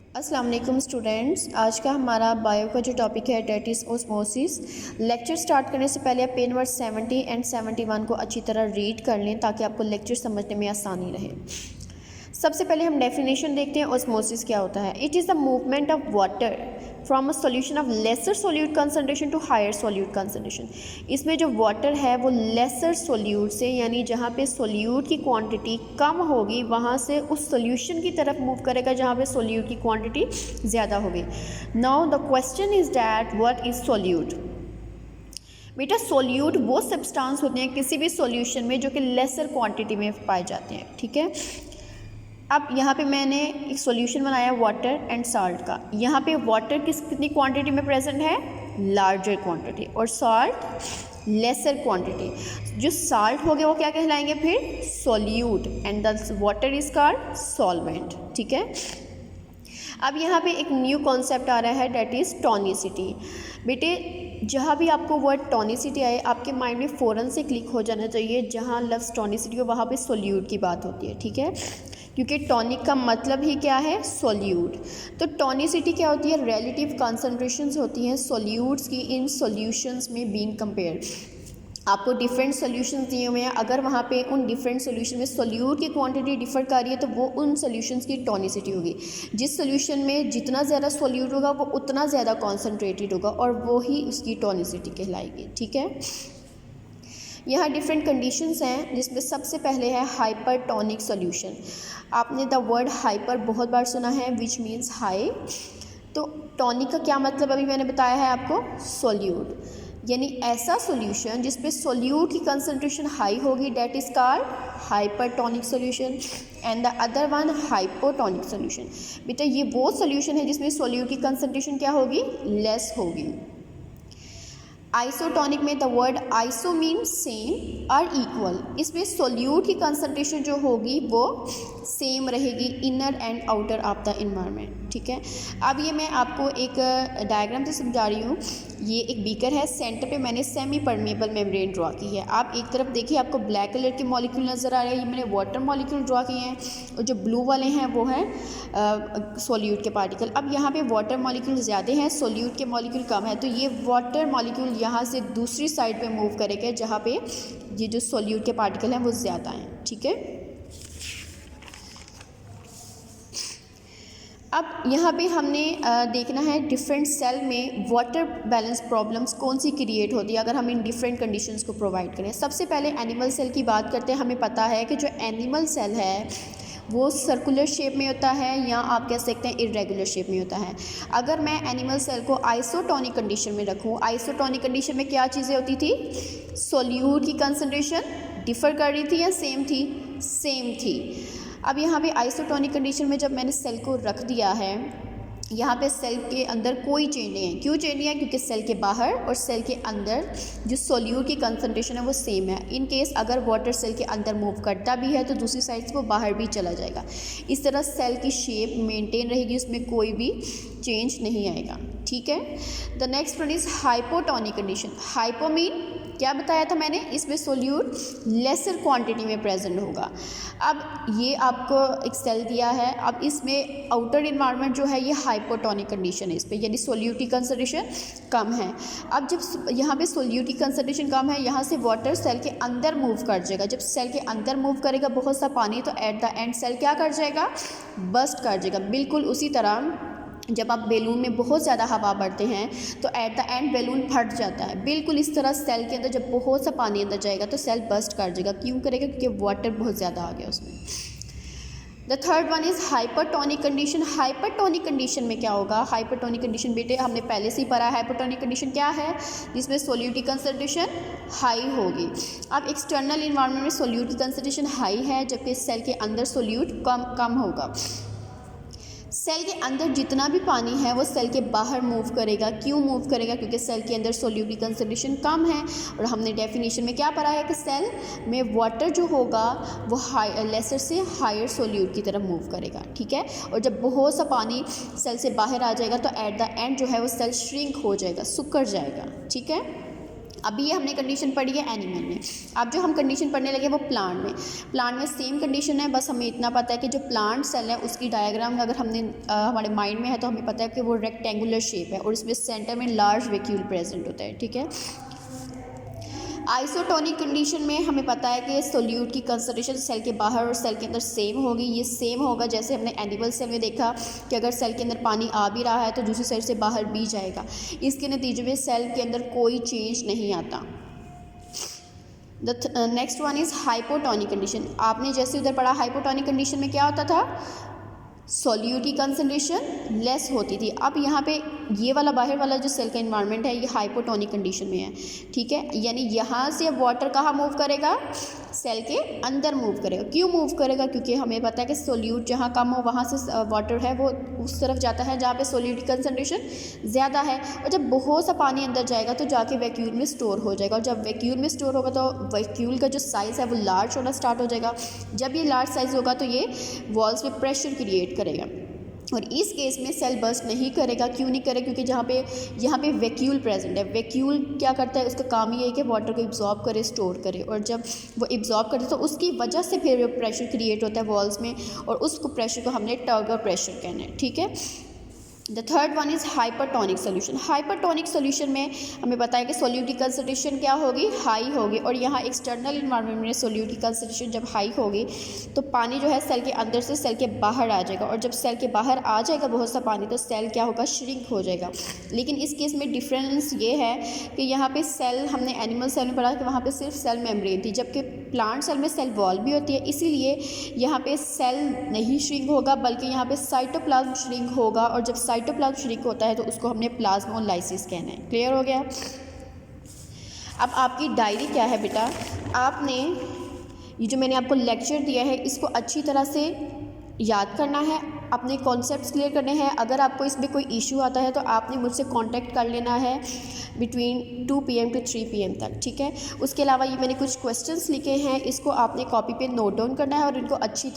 अस्सलाम वालेकुम स्टूडेंट्स। आज का हमारा बायो का जो टॉपिक है that is osmosis. Lecture start करने से पहले आप पेन वर्ड 70 एंड 71 को अच्छी तरह रीड कर लें ताकि आपको लेक्चर समझने में आसानी रहे। सबसे पहले हम डेफिनेशन देखते हैं ओस्मोसिस क्या होता है। It is the movement of water from a solution of lesser solute concentration to higher solute concentration. इसमें जो वाटर है वो लेसर सोल्यूट से, यानी जहाँ पे सोल्यूट की क्वांटिटी कम होगी वहाँ से उस सोल्यूशन की तरफ मूव करेगा जहाँ पे सोल्यूट की क्वांटिटी ज़्यादा होगी। Now the question is that what is solute. बेटा सोल्यूट वो सब्सटेंस होते हैं किसी भी सॉल्यूशन में जो कि लेसर क्वांटिटी में पाए जाते हैं। ठीक है, अब यहाँ पे मैंने एक सॉल्यूशन बनाया वाटर एंड साल्ट का। यहाँ पे वाटर कितनी क्वांटिटी में प्रेजेंट है, लार्जर क्वांटिटी, और साल्ट लेसर क्वांटिटी। जो साल्ट हो गया वो क्या कहलाएंगे फिर, solute, and the water is called solvent. ठीक है, अब यहाँ पे एक न्यू कॉन्सेप्ट आ रहा है डेट इज़ टॉनिसिटी। बेटे जहाँ भी आपको वर्ड टॉनिसिटी आए आपके माइंड में फ़ौरन से क्लिक हो जाना चाहिए जहाँ लफ्ज़ टॉनिसिटी हो वहाँ पे सोल्यूट की बात होती है। ठीक है, क्योंकि टॉनिक का मतलब ही क्या है, सोल्यूट। तो टॉनिसिटी क्या होती है, रिलेटिव कॉन्सेंट्रेशंस होती हैं सोल्यूट्स की इन सॉल्यूशंस में बीइंग कंपेयर। आपको डिफरेंट सॉल्यूशंस दिए हुए हैं, अगर वहाँ पे उन डिफरेंट सॉल्यूशन में सोल्यूट की क्वांटिटी डिफर कर रही है तो वो उन सॉल्यूशंस की टॉनिसिटी होगी। जिस सॉल्यूशन में जितना ज़्यादा सोल्यूट होगा वो उतना ज़्यादा कॉन्सेंट्रेटेड होगा और वो ही उसकी टॉनिसिटी कहलाएगी। ठीक है, यहाँ डिफरेंट कंडीशंस हैं जिसमें सबसे पहले है हाइपरटोनिक सॉल्यूशन। आपने द वर्ड हाइपर बहुत बार सुना है विच मीन्स हाई। तो टॉनिक का क्या मतलब अभी मैंने बताया है आपको, सोल्यूट, यानी ऐसा सॉल्यूशन जिसपे सोल्यूट की कंसंट्रेशन हाई होगी that is called hypertonic solution, and the other one hypotonic solution. बेटा ये वो सॉल्यूशन है जिसमें सोल्यूट की कंसंट्रेशन क्या होगी, लेस होगी। आइसोटोनिक में the word iso mean same और इक्वल। इसमें सोल्यूट की कंसंट्रेशन जो होगी वो सेम रहेगी inner and outer of the environment. ठीक है, अब ये मैं आपको एक डायग्राम से समझा रही हूँ। ये एक बीकर है, सेंटर पे मैंने सेमी परमेबल मेम्ब्रेन ड्रॉ की है। आप एक तरफ देखिए आपको ब्लैक कलर के मॉलिक्यूल नज़र आ रहे हैं, ये मैंने वाटर मॉलिक्यूल ड्रॉ किए हैं, और जो ब्लू वाले हैं वो हैं सोल्यूट के पार्टिकल। अब यहाँ पे वाटर मॉलिक्यूल ज़्यादा हैं, सोल्यूट के मॉलिक्यूल कम है, तो ये वाटर मॉलिक्यूल यहाँ से दूसरी साइड पे मूव करेगा जहाँ पे ये जो सोल्यूट के पार्टिकल हैं वो ज़्यादा हैं। ठीक है, अब यहाँ पे हमने देखना है डिफरेंट सेल में वाटर बैलेंस प्रॉब्लम्स कौन सी क्रिएट होती है अगर हम इन डिफरेंट कंडीशंस को प्रोवाइड करें। सबसे पहले एनिमल सेल की बात करते हैं। हमें पता है कि जो एनिमल सेल है वो सर्कुलर शेप में होता है या आप कह सकते हैं इरेगुलर शेप में होता है। अगर मैं एनिमल सेल को आइसोटोनिक कंडीशन में रखूँ, आइसोटोनिक कंडीशन में क्या चीज़ें होती थी, सोल्यूट की कंसंट्रेशन डिफ़र कर रही थी या सेम थी, सेम थी। अब यहाँ पे आइसोटोनिक कंडीशन में जब मैंने सेल को रख दिया है, यहाँ पे सेल के अंदर कोई चेंज नहीं है। क्यों चेंज नहीं है, क्योंकि सेल के बाहर और सेल के अंदर जो सोल्यूट की कंसंट्रेशन है वो सेम है। इन केस अगर वाटर सेल के अंदर मूव करता भी है तो दूसरी साइड से वो बाहर भी चला जाएगा। इस तरह सेल की शेप मेंटेन रहेगी, उसमें कोई भी चेंज नहीं आएगा। ठीक है, the next one is hypotonic condition. Hypo mean क्या बताया था मैंने, इसमें सोल्यूट लेसर क्वांटिटी में प्रेजेंट होगा। अब ये आपको एक सेल दिया है, अब इसमें आउटर इन्वायरमेंट जो है ये हाइपोटोनिक कंडीशन है इस पर, यानी सोल्यूट की कंसंट्रेशन कम है। अब जब यहाँ पे सोल्यूट की कंसंट्रेशन कम है, यहाँ से वाटर सेल के अंदर मूव कर जाएगा। जब सेल के अंदर मूव करेगा बहुत सा पानी, तो एट द एंड सेल क्या कर जाएगा, बस्ट कर जाएगा। बिल्कुल उसी तरह जब आप बैलून में बहुत ज़्यादा हवा भरते हैं तो एट द एंड बैलून फट जाता है। बिल्कुल इस तरह सेल के अंदर जब बहुत सा पानी अंदर जाएगा तो सेल बस्ट कर जाएगा। क्यों करेगा, क्योंकि वाटर बहुत ज़्यादा आ गया उसमें। The third one is hypertonic condition. Hypertonic condition में क्या होगा, हाइपरटोनिक कंडीशन बेटे हमने पहले से ही पढ़ा है। हाइपरटोनिक कंडीशन क्या है, जिसमें सोल्यूट की कंसंट्रेशन हाई होगी। अब एक्सटर्नल इन्वायरमेंट में सोल्यूट की कंसंट्रेशन हाई है जबकि सेल के अंदर सोल्यूट कम होगा। सेल के अंदर जितना भी पानी है वो सेल के बाहर मूव करेगा। क्यों मूव करेगा, क्योंकि सेल के अंदर सोल्यूट की कंसंट्रेशन कम है। और हमने डेफिनेशन में क्या पढ़ा है कि सेल में वाटर जो होगा वो लेसर से हायर सोल्यूट की तरफ मूव करेगा। ठीक है, और जब बहुत सा पानी सेल से बाहर आ जाएगा तो एट द एंड जो है वो सेल श्रिंक हो जाएगा, सुकर जाएगा। ठीक है, अभी ये हमने कंडीशन पढ़ी है एनिमल में। अब जो हम कंडीशन पढ़ने लगे वो प्लांट में सेम कंडीशन है, बस हमें इतना पता है कि जो प्लांट सेल है उसकी डायग्राम अगर हमने हमारे माइंड में है तो हमें पता है कि वो रेक्टेंगुलर शेप है और इसमें सेंटर में लार्ज वैक्यूल प्रेजेंट होता है, ठीक है। आइसोटोनिक कंडीशन में हमें पता है कि सोल्यूट की कंसंट्रेशन सेल के बाहर और सेल के अंदर सेम होगी। ये सेम होगा जैसे हमने एनिमल सेल में देखा कि अगर सेल के अंदर पानी आ भी रहा है तो दूसरी साइड से बाहर भी जाएगा। इसके नतीजे में सेल के अंदर कोई चेंज नहीं आता। The next one is hypotonic condition. आपने जैसे उधर पढ़ा हाइपोटोनिक कंडीशन में क्या होता था, सोल्यूट की कंसंट्रेशन लेस होती थी। अब यहाँ पे ये वाला बाहर वाला जो सेल का इन्वायरमेंट है ये हाइपोटोनिक कंडीशन में है, ठीक है। यानी यहाँ से अब वाटर कहाँ मूव करेगा, सेल के अंदर मूव करेगा। क्यों मूव करेगा, क्योंकि हमें पता है कि सोल्यूट जहाँ कम हो वहाँ से वाटर है वो उस तरफ जाता है जहाँ पे सोल्यूट की कंसंट्रेशन ज़्यादा है, और जब बहुत सा पानी अंदर जाएगा तो जाके वैक्यूल में स्टोर हो जाएगा, और जब वैक्यूल में स्टोर होगा तो वैक्यूल का जो साइज़ है वो लार्ज होना स्टार्ट हो जाएगा। जब ये लार्ज साइज़ होगा तो ये वॉल्स में प्रेशर क्रिएट करेगा, और इस केस में सेल बर्स्ट नहीं करेगा। क्यों नहीं करेगा, क्योंकि यहाँ पे वैक्यूल प्रेजेंट है। वैक्यूल क्या करता है, उसका काम ये है कि वाटर को इब्जॉर्ब करे, स्टोर करे, और जब वो इब्जॉर्ब करता है तो उसकी वजह से फिर प्रेशर क्रिएट होता है वॉल्स में, और उस प्रेशर को हमने टर्गर प्रेशर कहना है, ठीक है। The third one is hypertonic solution. Hypertonic solution में हमें पता है कि सोल्यूट की कंसंट्रेशन क्या होगी, हाई होगी, और यहाँ एक्सटर्नल इन्वायरमेंट में सोल्यूट की कंसंट्रेशन जब हाई होगी तो पानी जो है सेल के अंदर से सेल के बाहर आ जाएगा, और जब सेल के बाहर आ जाएगा बहुत सा पानी तो सेल क्या होगा, श्रिंक हो जाएगा। लेकिन इस केस में डिफरेंस ये है कि यहाँ पे सेल, हमने एनिमल सेल में पढ़ा कि वहाँ पे सिर्फ सेल मेम्ब्रेन थी, जबकि प्लांट सेल में सेल वॉल भी होती है, इसीलिए यहाँ पे सेल नहीं श्रिंक होगा बल्कि यहाँ पे साइटोप्लाज्म श्रिंक होगा, और जब साइटोप्लाज्म श्रिंक होता है तो उसको हमने प्लाज्मोलाइसिस कहना है। क्लियर हो गया। अब आपकी डायरी क्या है बेटा, आपने ये जो मैंने आपको लेक्चर दिया है इसको अच्छी तरह से याद करना है, अपने कॉन्सेप्ट्स क्लियर करने हैं। अगर आपको इसमें कोई इशू आता है तो आपने मुझसे कांटेक्ट कर लेना है बिटवीन 2 PM to 3 PM तक, ठीक है। उसके अलावा ये मैंने कुछ क्वेश्चंस लिखे हैं, इसको आपने कॉपी पे नोट डाउन करना है और इनको अच्छी तरह